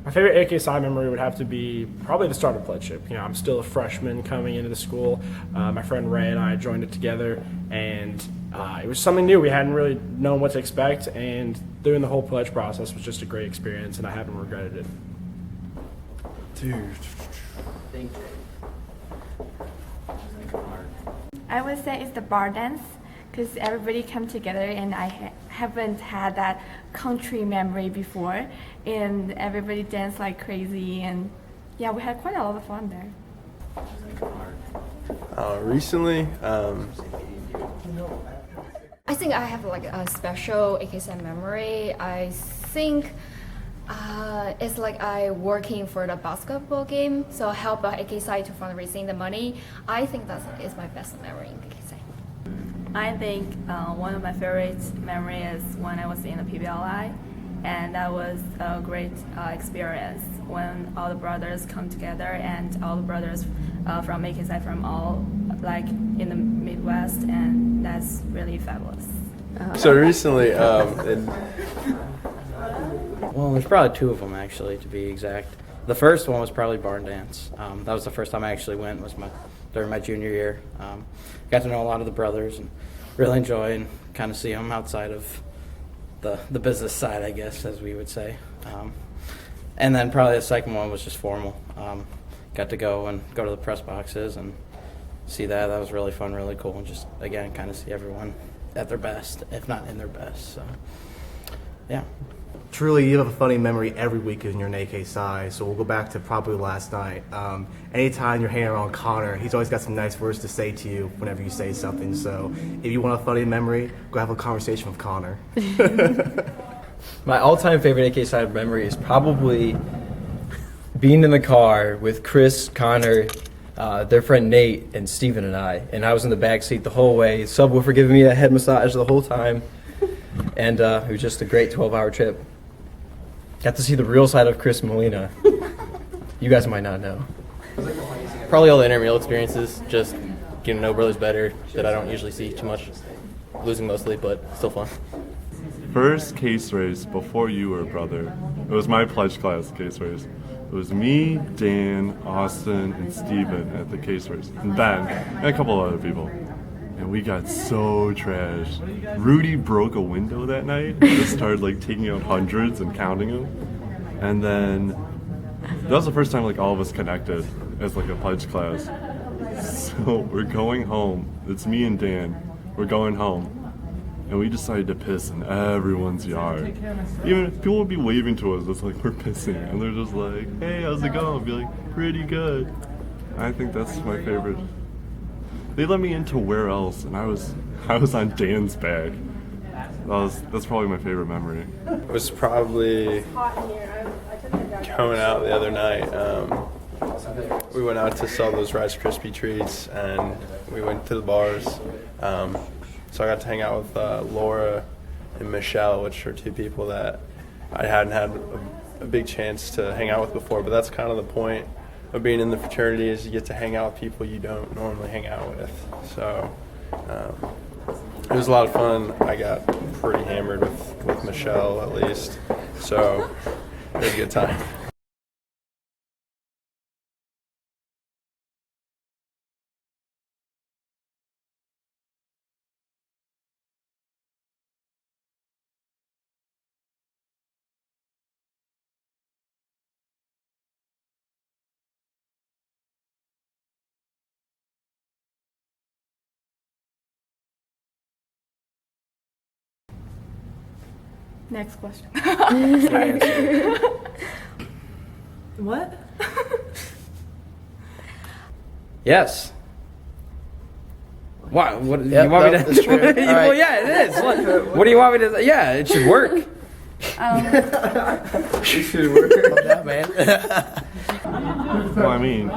My favorite AK Psi memory would have to be probably the start of pledgeship. You know, I'm still a freshman coming into the school. My friend Ray and I joined it together, and it was something new. We hadn't really known what to expect, and doing the whole pledge process was just a great experience, and I haven't regretted it. Dude. I would say it's the bar dance, because everybody come together, and I haven't had that country memory before, and everybody danced like crazy, and yeah, we had quite a lot of fun there. Recently, I think I have like a special AKSM memory. I think it's like I working for the basketball game, so I help AKSI to fundraising the money. I think that is my best memory in AKSI. I think one of my favorite memories is when I was in the PBLI, and that was a great experience when all the brothers come together, and all the brothers from AKSI from all like in the Midwest, and that's really fabulous. so recently, Well, there's probably two of them actually, to be exact. The first one was probably barn dance. That was the first time I actually went. Was during my junior year. Got to know a lot of the brothers and really enjoy and kind of see them outside of the business side, I guess, as we would say. And then probably the second one was just formal. Got to go to the press boxes and see that. That was really fun, really cool, and just again kind of see everyone at their best, if not in their best. So, yeah. Truly, you have a funny memory every week in your AK Psi, so we'll go back to probably last night. Anytime you're hanging around Connor, he's always got some nice words to say to you whenever you say something, so if you want a funny memory, go have a conversation with Connor. My all-time favorite AK Psi memory is probably being in the car with Chris, Connor, their friend Nate, and Steven and I was in the back seat the whole way. Subwoofer giving me a head massage the whole time, and it was just a great 12-hour trip. Got to see the real side of Chris Molina. You guys might not know. Probably all the intramural experiences, just getting to know brothers better that I don't usually see too much. Losing mostly, but still fun. First case race before you were brother. It was my pledge class case race. It was me, Dan, Austin, and Steven at the case race. And Ben, and a couple of other people. And we got so trashed. Rudy broke a window that night and just started like taking out hundreds and counting them. And then that was the first time like all of us connected as like a pledge class. So we're going home. It's me and Dan. We're going home. And we decided to piss in everyone's yard. Even if people would be waving to us, it's like we're pissing. And they're just like, hey, how's it going? I'll be like, pretty good. I think that's my favorite. They let me into where else, and I was on Dan's back. That's probably my favorite memory. it was probably coming out the other night. We went out to sell those Rice Krispie treats, and we went to the bars. So I got to hang out with Laura and Michelle, which are two people that I hadn't had a big chance to hang out with before. But that's kind of the point of being in the fraternity, is you get to hang out with people you don't normally hang out with. So it was a lot of fun. I got pretty hammered with Michelle, at least. So it was a good time. Next question. What? Yes. What? What Yep, you want me to? that's true. Well, All right. yeah, it is. What do you want me to? Yeah, it should work. It should work. Yeah, man. Well, I mean,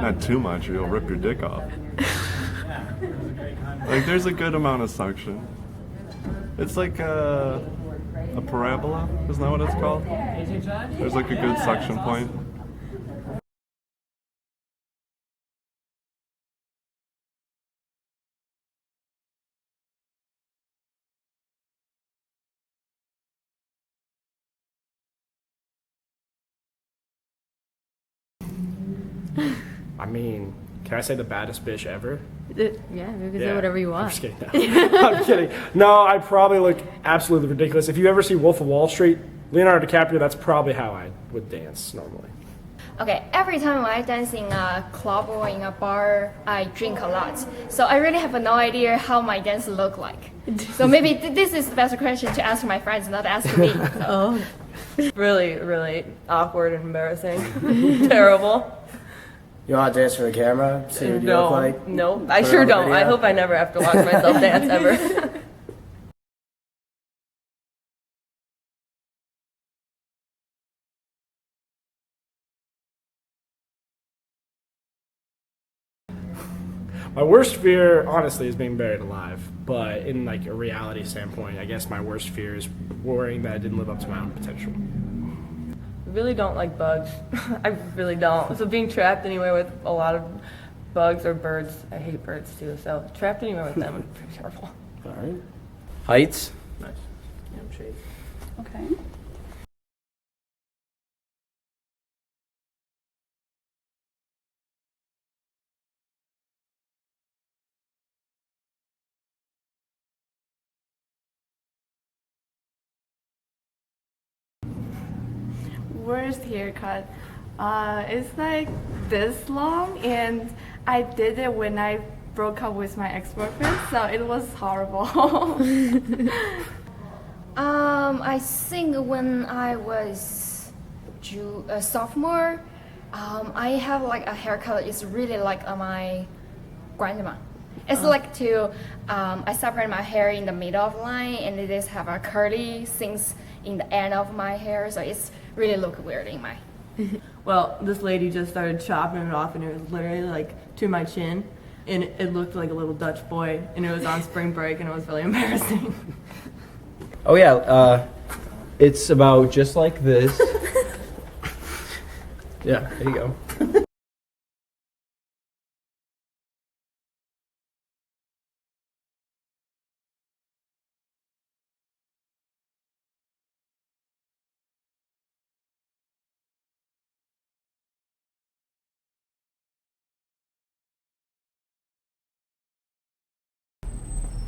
not too much or you'll rip your dick off. Like, there's a good amount of suction. It's like a parabola, isn't that what it's called? There's like a good suction point. I mean, can I say the baddest bitch ever? Yeah, you can say whatever you I'm want. just kidding. No. I'm kidding. No, I probably look absolutely ridiculous. If you ever see Wolf of Wall Street, Leonardo DiCaprio, that's probably how I would dance normally. Okay, every time I dance in a club or in a bar, I drink a lot. So I really have no idea how my dance look like. So maybe this is the best question to ask my friends, not ask me. Oh. Really, really awkward and embarrassing. Terrible. You want to dance for the camera? See what you No, look like? no, I Put it sure on don't. I video? hope I never have to watch myself dance ever. My worst fear, honestly, is being buried alive. But in like a reality standpoint, I guess my worst fear is worrying that I didn't live up to my own potential. I really don't like bugs. I really don't. So being trapped anywhere with a lot of bugs or birds, I hate birds too. So trapped anywhere with them would be terrible. All right. Heights? Nice. Okay. Worst haircut. It's like this long, and I did it when I broke up with my ex-boyfriend, so it was horrible. I think when I was a sophomore, I have like a haircut. It's really like my grandma. It's like I separate my hair in the middle of the line, and it is have a curly things in the end of my hair, so it's really look weird in my. Well, this lady just started chopping it off, and it was literally like to my chin, and it looked like a little Dutch boy, and it was on spring break, and it was really embarrassing. Oh yeah, it's about just like this. Yeah, there you go.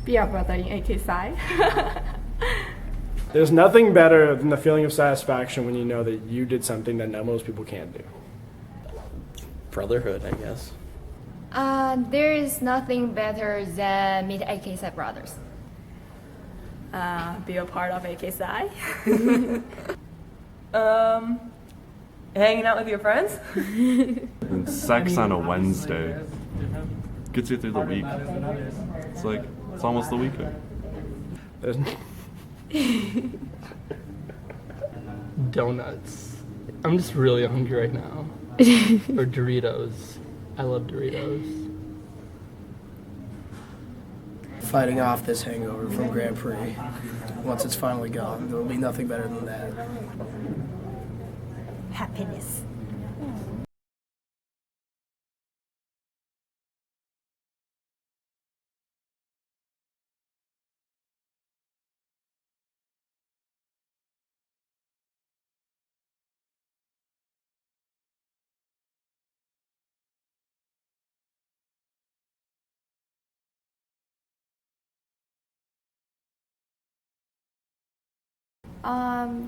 Be our brother in AK Psi. There's nothing better than the feeling of satisfaction when you know that you did something that most people can't do. Brotherhood, I guess. There is nothing better than meet AK Psi brothers. Be a part of AK Psi. Hanging out with your friends? And sex on a Wednesday gets you through the week. It's almost the weekend. There's Donuts. I'm just really hungry right now. Or Doritos. I love Doritos. Fighting off this hangover from Grand Prix. Once it's finally gone, there will be nothing better than that. Happiness.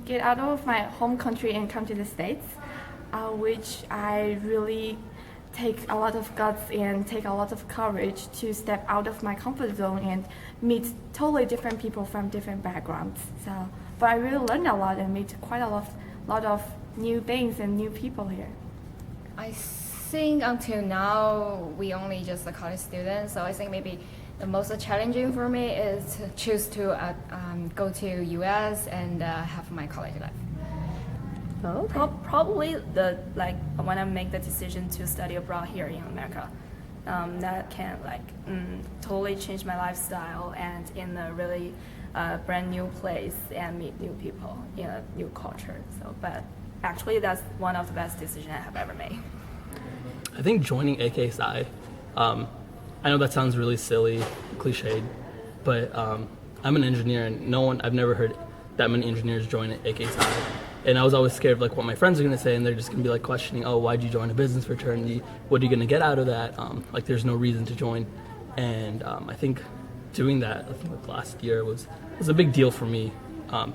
Get out of my home country and come to the States, which I really take a lot of guts and take a lot of courage to step out of my comfort zone and meet totally different people from different backgrounds. So, but I really learned a lot and meet quite a lot of new things and new people here. I think until now we only just a college student, so I think maybe the most challenging for me is to choose to go to US and have my college life. Probably when I make the decision to study abroad here in America, that can totally change my lifestyle and in a really brand new place and meet new people in a new culture. So, but actually that's one of the best decisions I have ever made. I think joining AK Psi, I know that sounds really silly, cliched, but I'm an engineer and I've never heard that many engineers join AK Psi. And I was always scared of like what my friends are gonna say, and they're just gonna be like questioning, oh, why'd you join a business fraternity? What are you gonna get out of that? Like there's no reason to join. And I think doing that, I think like last year was a big deal for me,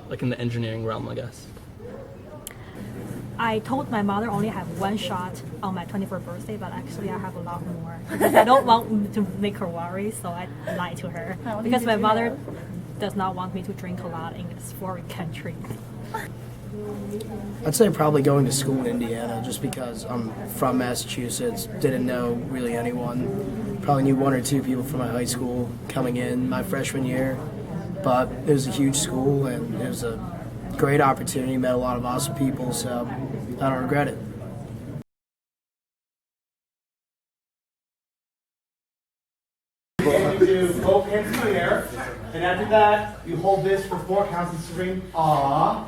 like in the engineering realm, I guess. I told my mother only have one shot on my 24th birthday, but actually I have a lot more because I don't want to make her worry, so I lied to her because my mother does not want me to drink a lot in this foreign country. I'd say probably going to school in Indiana just because I'm from Massachusetts, didn't know really anyone. Probably knew one or two people from my high school coming in my freshman year, but it was a huge school and it was a great opportunity, met a lot of awesome people, so I don't regret it. You do both hands in the air, and after that, you hold this for 4 counts and scream, "Aww."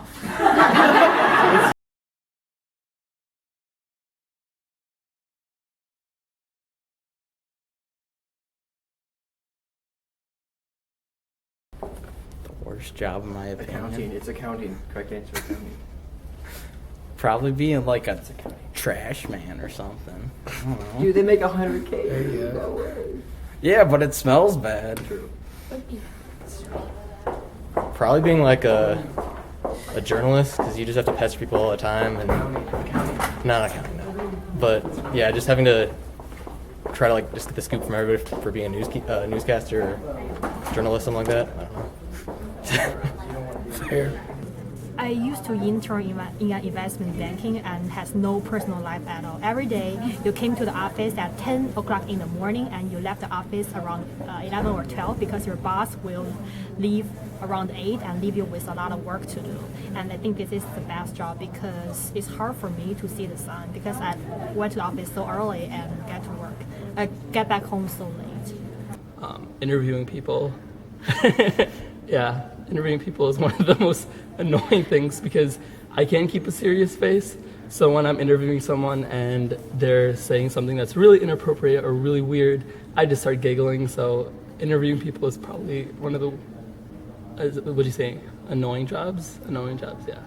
The worst job in my opinion. Accounting. It's accounting. Correct answer, accounting. Probably being like a trash man or something. I don't know. Dude, they make $100K. There you go. No way. Yeah, but it smells bad. Probably being like a journalist, because you just have to pester people all the time. And not accounting, no. But yeah, just having to try to like just get the scoop from everybody for being a newscaster or journalist, something like that. I don't know. Fair. I used to intern in an investment banking and has no personal life at all. Every day you came to the office at 10 o'clock in the morning and you left the office around 11 or 12 because your boss will leave around 8 and leave you with a lot of work to do. And I think this is the best job because it's hard for me to see the sun because I went to the office so early and get back home so late. Interviewing people. Yeah, interviewing people is one of the most annoying things because I can't keep a serious face. So when I'm interviewing someone and they're saying something that's really inappropriate or really weird, I just start giggling. So interviewing people is probably one of the, what do you say, annoying jobs? Annoying jobs, yeah.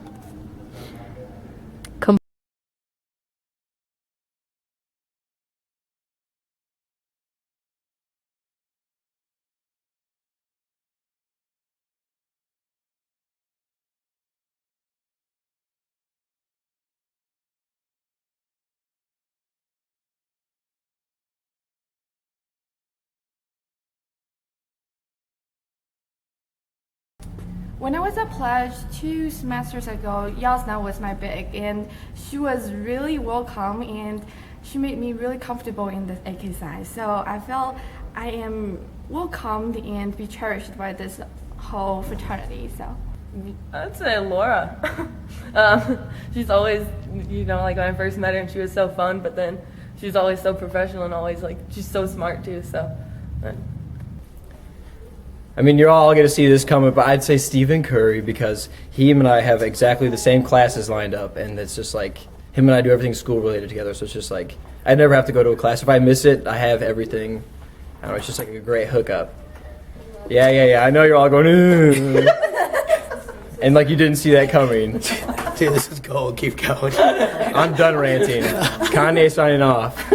When I was a pledge 2 semesters ago, Yasna was my big, and she was really welcome, and she made me really comfortable in the AK Psi. So I felt I am welcomed and be cherished by this whole fraternity. So I'd say Laura. She's always, like when I first met her, and she was so fun, but then she's always so professional and always she's so smart too. So. I mean, you're all going to see this coming, but I'd say Stephen Curry because him and I have exactly the same classes lined up, and it's just like him and I do everything school related together. So it's just like I never have to go to a class. If I miss it, I have everything. I don't know. It's just like a great hookup. Yeah. I know you're all going, and like you didn't see that coming. Dude, this is gold. Keep going. I'm done ranting. Kanye signing off.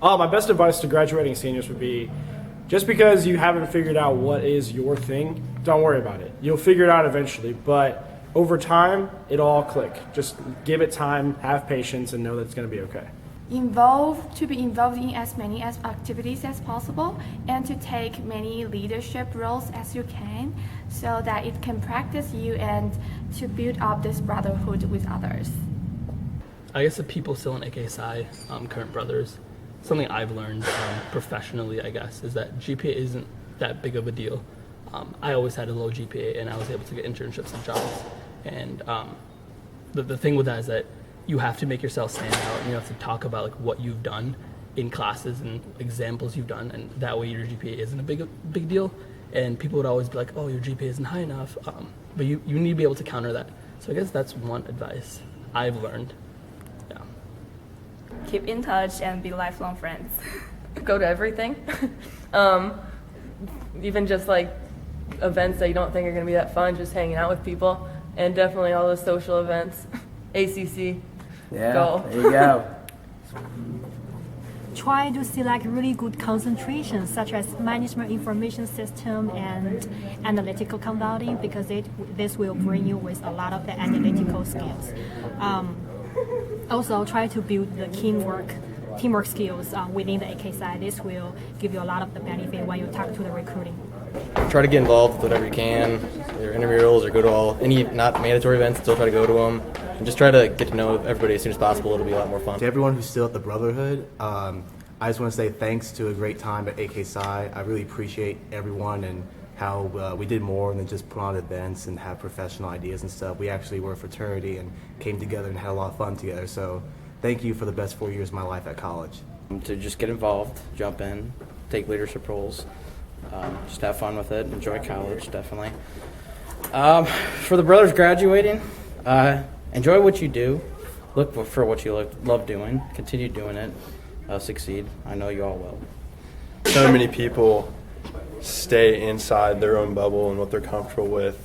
My best advice to graduating seniors would be, just because you haven't figured out what is your thing, don't worry about it. You'll figure it out eventually, but over time, it'll all click. Just give it time, have patience, and know that it's going to be okay. be involved in as many activities as possible, and to take many leadership roles as you can, so that it can practice you and to build up this brotherhood with others. I guess the people still in AK Psi, current brothers, something I've learned professionally, I guess, is that GPA isn't that big of a deal. I always had a low GPA, and I was able to get internships and jobs. And the thing with that is that you have to make yourself stand out, and you have to talk about like what you've done in classes and examples you've done, and that way your GPA isn't a big deal. And people would always be like, oh, your GPA isn't high enough, but you need to be able to counter that. So I guess that's one advice I've learned. Yeah. Keep in touch and be lifelong friends. Go to everything. Even just like events that you don't think are going to be that fun, just hanging out with people, and definitely all the social events. ACC. Yeah, Go. there you go. Try to select really good concentrations such as management information system and analytical consulting, because this will bring you with a lot of the analytical skills. Also try to build the teamwork skills within the AK side. This will give you a lot of the benefit when you talk to the recruiting. Try to get involved with whatever you can, either intramurals or go to any not mandatory events, still try to go to them. And just try to get to know everybody as soon as possible. It'll be a lot more fun. To everyone who's still at the Brotherhood, I just want to say thanks to a great time at AK Psi. I really appreciate everyone and how we did more than just put on events and have professional ideas and stuff. We actually were a fraternity and came together and had a lot of fun together. So thank you for the best 4 years of my life at college. To just get involved, jump in, take leadership roles, just have fun with it, enjoy college, definitely. For the brothers graduating, enjoy what you do, look for what you love doing, continue doing it, succeed. I know you all will. So many people stay inside their own bubble and what they're comfortable with.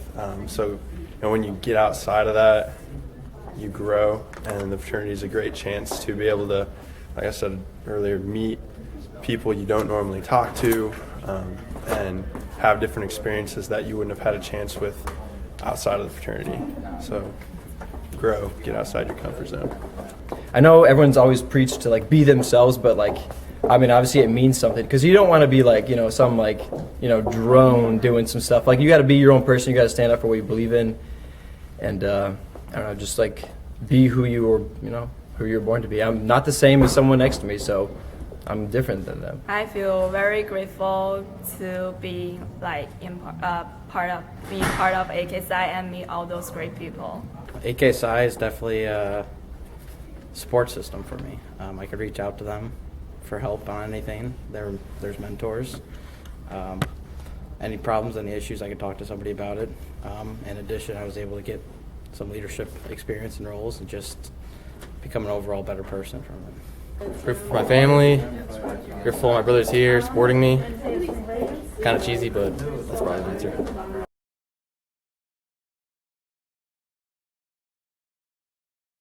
So when you get outside of that, you grow, and the fraternity is a great chance to be able to, like I said earlier, meet people you don't normally talk to, and have different experiences that you wouldn't have had a chance with outside of the fraternity. So grow, get outside your comfort zone. I know everyone's always preached to like be themselves, but like, I mean, obviously it means something, because you don't want to be like, some like, drone doing some stuff. Like, you got to be your own person. You got to stand up for what you believe in, and I don't know, just like be who you were, who you were born to be. I'm not the same as someone next to me, so I'm different than them. I feel very grateful to be like part of AK Psi and meet all those great people. AK Psi is definitely a support system for me. I could reach out to them for help on anything. There's mentors. Any problems, any issues, I could talk to somebody about it. In addition, I was able to get some leadership experience and roles and just become an overall better person from it. Grateful for my family, grateful my brother's here supporting me. Kind of cheesy, but that's probably the answer.